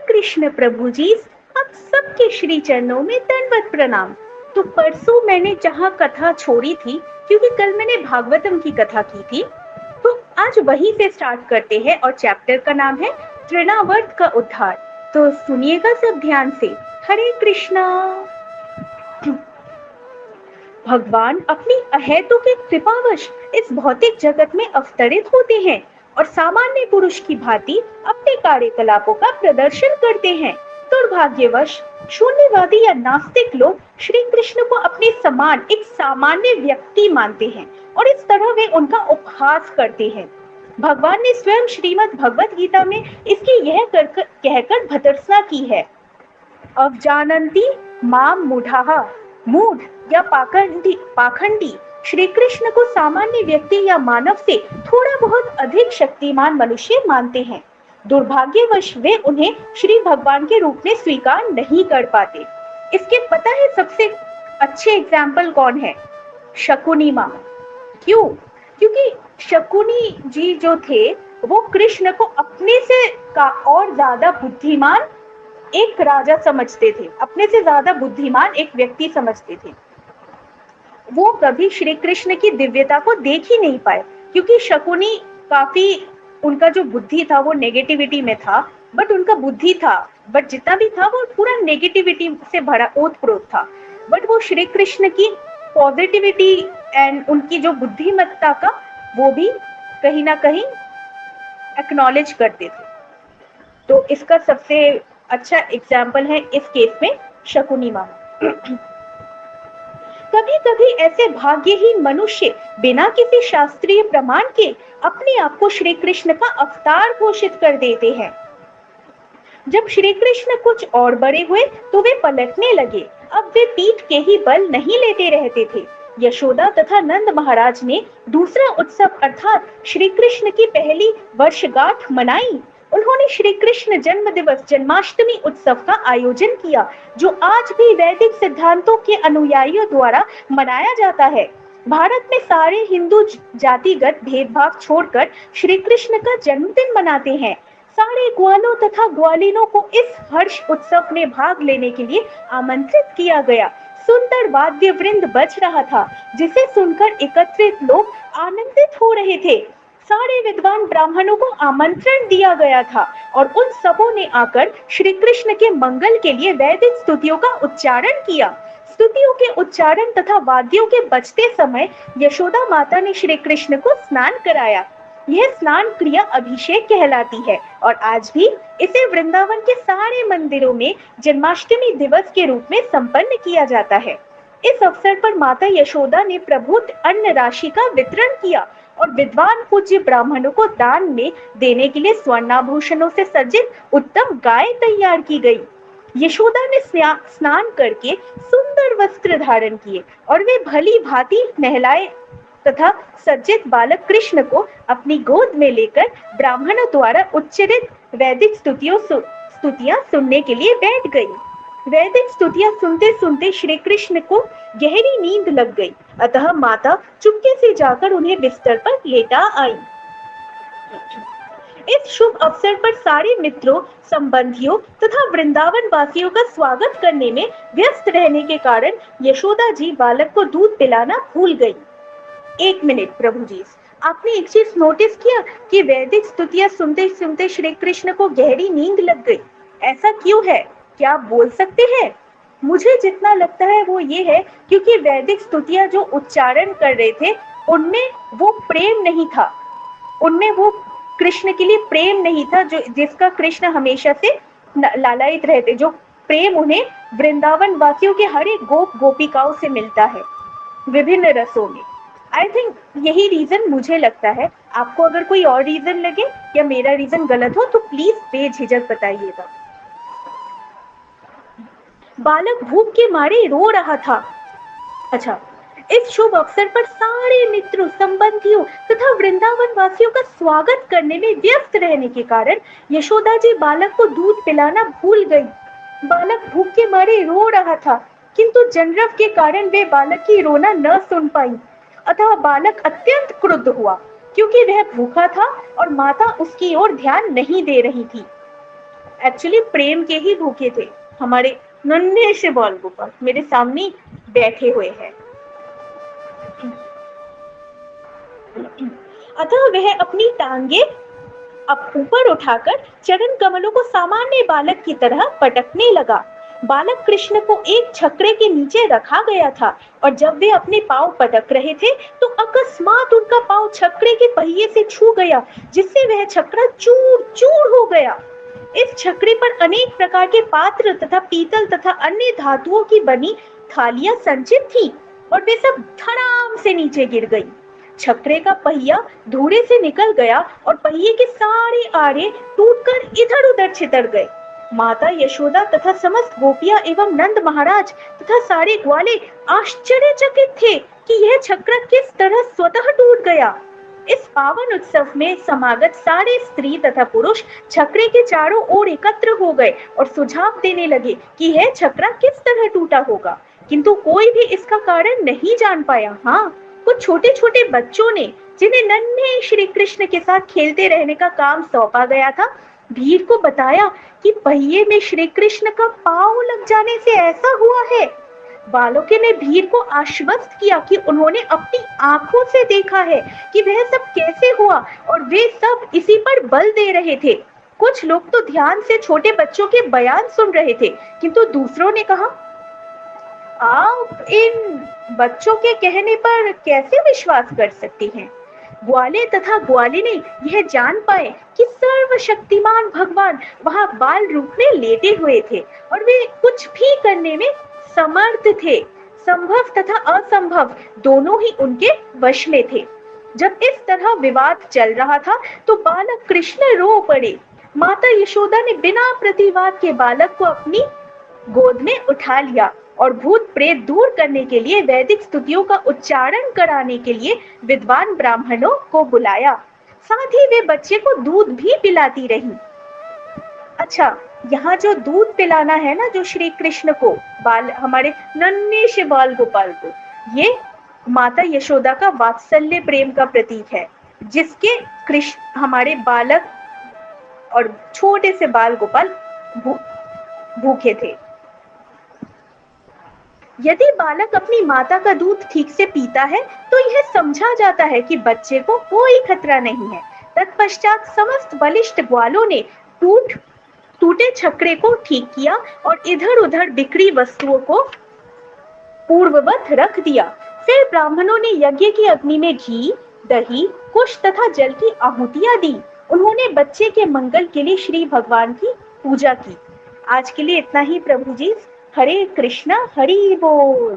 कृष्ण प्रभु जी, आप सबके श्री चरणों में दंडवत प्रणाम। तो परसों मैंने जहाँ कथा छोड़ी थी, क्योंकि कल मैंने भागवतम की कथा की थी, तो आज वहीं से स्टार्ट करते हैं और चैप्टर का नाम है तृणावर्त का उद्धार। तो सुनिएगा सब ध्यान से। हरे कृष्णा। भगवान अपनी अहेतु के कृपावश इस भौतिक जगत में अवतरित होते हैं और सामान्य पुरुष की भांति अपने कार्यकलापों का प्रदर्शन करते हैं। दुर्भाग्यवश शून्यवादी या नास्तिक लोग श्री कृष्ण को अपने समान एक सामान्य व्यक्ति मानते हैं और इस तरह वे उनका उपहास करते हैं। भगवान ने स्वयं श्रीमद् भगवत गीता में इसकी यह कहकर भर्त्सना की है, अवजानन्ति माम मूढ़ाः, मूढ़ या पाखंडी श्री कृष्ण को सामान्य व्यक्ति या मानव से थोड़ा बहुत अधिक शक्तिमान मनुष्य मानते हैं। दुर्भाग्यवश वे उन्हें श्री भगवान के रूप में स्वीकार नहीं कर पाते। इसके पता है सबसे अच्छे एग्जाम्पल कौन है? शकुनी माँ। क्यों? क्योंकि शकुनी जी जो थे वो कृष्ण को अपने से का और ज्यादा बुद्धिमान एक राजा समझते थे, अपने से ज्यादा बुद्धिमान एक व्यक्ति समझते थे। वो कभी श्री कृष्ण की दिव्यता को देख ही नहीं पाए, क्योंकि शकुनी काफी, उनका जो बुद्धि था वो नेगेटिविटी में था, बट उनका बुद्धि था, बट जितना भी था वो पूरा नेगेटिविटी से भरा ओतप्रोत था। बट वो श्री कृष्ण की पॉजिटिविटी एंड उनकी जो बुद्धिमत्ता का वो भी कहीं ना कहीं एक्नॉलेज करते थे। तो इसका सबसे अच्छा एग्जाम्पल है इस केस में शकुनी माँ। कभी कभी ऐसे भाग्यहीन मनुष्य बिना किसी शास्त्रीय प्रमाण के अपने आप को श्री कृष्ण का अवतार घोषित कर देते हैं। जब श्री कृष्ण कुछ और बड़े हुए तो वे पलटने लगे। अब वे पीठ के ही बल नहीं लेते रहते थे। यशोदा तथा नंद महाराज ने दूसरा उत्सव अर्थात श्री कृष्ण की पहली वर्षगांठ मनाई। उन्होंने श्री कृष्ण जन्म दिवस जन्माष्टमी उत्सव का आयोजन किया, जो आज भी वैदिक सिद्धांतों के अनुयायियों द्वारा मनाया जाता है। भारत में सारे हिंदू जातिगत भेदभाव छोड़कर श्री कृष्ण का जन्मदिन मनाते हैं। सारे ग्वालों तथा ग्वालिनों को इस हर्ष उत्सव में भाग लेने के लिए आमंत्रित किया गया। सुंदर वाद्य वृंद बज रहा था, जिसे सुनकर एकत्रित लोग आनंदित हो रहे थे। सारे विद्वान ब्राह्मणों को आमंत्रण दिया गया था और उन सबों ने आकर श्री कृष्ण के मंगल के लिए वैदिक स्तुतियों का उच्चारण किया। स्तुतियों के उच्चारण तथा वाद्यों के बजते समय यशोदा माता ने श्री कृष्ण को स्नान कराया। यह स्नान क्रिया अभिषेक कहलाती है और आज भी इसे वृंदावन के सारे मंदिरों में जन्माष्टमी दिवस के रूप में संपन्न किया जाता है। इस अवसर पर माता यशोदा ने प्रभुत अन्न राशि का वितरण किया और विद्वान पूज्य ब्राह्मणों को दान में देने के लिए स्वर्णाभूषणों से सज्जित उत्तम गाय तैयार की गई। यशोदा ने स्नान करके सुंदर वस्त्र धारण किए और वे भली भांति नहलाए तथा सज्जित बालक कृष्ण को अपनी गोद में लेकर ब्राह्मणों द्वारा उच्चरित वैदिक स्तुतियां सुनने के लिए बैठ गई। वैदिक स्तुतियां सुनते सुनते श्री कृष्ण को गहरी नींद लग गई, अतः माता चुपके से जाकर उन्हें बिस्तर पर लेटा आई। इस शुभ अवसर पर सारे मित्रों, संबंधियों तथा वृंदावन वासियों का स्वागत करने में व्यस्त रहने के कारण यशोदा जी बालक को दूध पिलाना भूल गई। एक मिनट प्रभु जी, आपने एक चीज नोटिस किया कि वैदिक स्तुतियां सुनते सुनते श्री कृष्ण को गहरी नींद लग गई। ऐसा क्यों है? क्या आप बोल सकते हैं? मुझे जितना लगता है वो ये है क्योंकि वैदिक स्तुतियां जो उच्चारण कर रहे थे उनमें वो प्रेम नहीं था, उनमें वो कृष्ण के लिए प्रेम नहीं था जो जिसका कृष्ण हमेशा से लालायित रहते, जो प्रेम उन्हें वृंदावन वासियों के हर एक गोप गोपिकाओं से मिलता है विभिन्न रसों में। आई थिंक यही रीजन मुझे लगता है। आपको अगर कोई और रीजन लगे या मेरा रीजन गलत हो तो प्लीज बेझिझक बताइएगा। बालक भूख के मारे रो रहा था। अच्छा, इस शुभ अवसर पर सारे मित्रों, संबंधियों तथा वृंदावन वासियों का स्वागत करने में व्यस्त रहने के कारण यशोदा जी बालक को दूध पिलाना भूल गई। बालक भूख के मारे रो रहा था, किंतु जनरव के कारण वे बालक की रोना न सुन पाई, अतः बालक अत्यंत क्रुद्ध हुआ क्योंकि वह भूखा था और माता उसकी ओर ध्यान नहीं दे रही थी। एक्चुअली प्रेम के ही भूखे थे। हमारे नन्हे से बाल गोपाल मेरे सामने बैठे हुए हैं। अतः वह अपनी टांगे अब ऊपर उठाकर चरण कमलों को सामान्य बालक की तरह पटकने लगा। बालक कृष्ण को एक छकड़े के नीचे रखा गया था और जब वे अपने पांव पटक रहे थे तो अकस्मात उनका पांव छकड़े के पहिए से छू गया, जिससे वह छकड़ा चूर चूर हो गया। इस छकड़े पर अनेक प्रकार के पात्र तथा पीतल तथा अन्य धातुओं की बनी थालियां संचित थी और वे सब धड़ाम से नीचे गिर गई। छकड़े का पहिया धूरे से निकल गया और पहिए के सारे आरे टूटकर इधर उधर छितर गए। माता यशोदा तथा समस्त गोपियां एवं नंद महाराज तथा सारे ग्वाले आश्चर्यचकित थे कि यह छकड़ा किस तरह स्वतः टूट गया। इस पावन उत्सव में समागत सारे स्त्री तथा पुरुष छकड़े के चारों ओर एकत्र हो गए और सुझाव देने लगे कि यह छकड़ा किस तरह टूटा होगा, किंतु कोई भी इसका कारण नहीं जान पाया। हाँ, कुछ छोटे छोटे बच्चों ने, जिन्हें नन्हे श्री कृष्ण के साथ खेलते रहने का काम सौंपा गया था, भीड़ को बताया कि पहिए में श्री कृष्ण का पांव लग जाने से ऐसा हुआ है। बालकों ने भीड़ को आश्वस्त किया कि उन्होंने अपनी आंखों से देखा है कि वह सब कैसे हुआ और वे सब इसी पर बल दे रहे थे। कुछ लोग तो ध्यान से छोटे बच्चों के बयान सुन रहे थे, किंतु दूसरों ने कहा, आप इन बच्चों के कहने पर कैसे विश्वास कर सकती हैं? ग्वाले तथा ग्वालिनी यह जान पाए कि सर्वशक्तिमान भगवान वहां बाल रूप में लेटे हुए थे और वे कुछ भी करने में समर्थ थे। संभव तथा असंभव दोनों ही उनके वश में थे। जब इस तरह विवाद चल रहा था तो बालक कृष्ण रो पड़े। माता यशोदा ने बिना प्रतिवाद के बालक को अपनी गोद में उठा लिया और भूत प्रेत दूर करने के लिए वैदिक स्तुतियों का उच्चारण कराने के लिए विद्वान ब्राह्मणों को बुलाया। साथ ही वे बच्चे को दूध भी पिलाती रही। अच्छा, यहाँ जो दूध पिलाना है ना, जो श्री कृष्ण को, बाल हमारे नन्हे से बाल गोपाल को, ये माता यशोदा का वात्सल्य प्रेम का प्रतीक है, जिसके कृष्ण हमारे बालक और छोटे से बाल गोपाल भूखे थे। यदि बालक अपनी माता का दूध ठीक से पीता है तो यह समझा जाता है कि बच्चे को कोई खतरा नहीं है। तत्पश्चात समस्त बलिष्ठ ग्वालों ने टूटे छकड़े को ठीक किया और इधर उधर बिखरी वस्तुओं को पूर्ववत रख दिया। फिर ब्राह्मणों ने यज्ञ की अग्नि में घी, दही, कुश तथा जल की आहुतियां दी। उन्होंने बच्चे के मंगल के लिए श्री भगवान की पूजा की। आज के लिए इतना ही प्रभु जी। हरे कृष्णा, हरि बोल।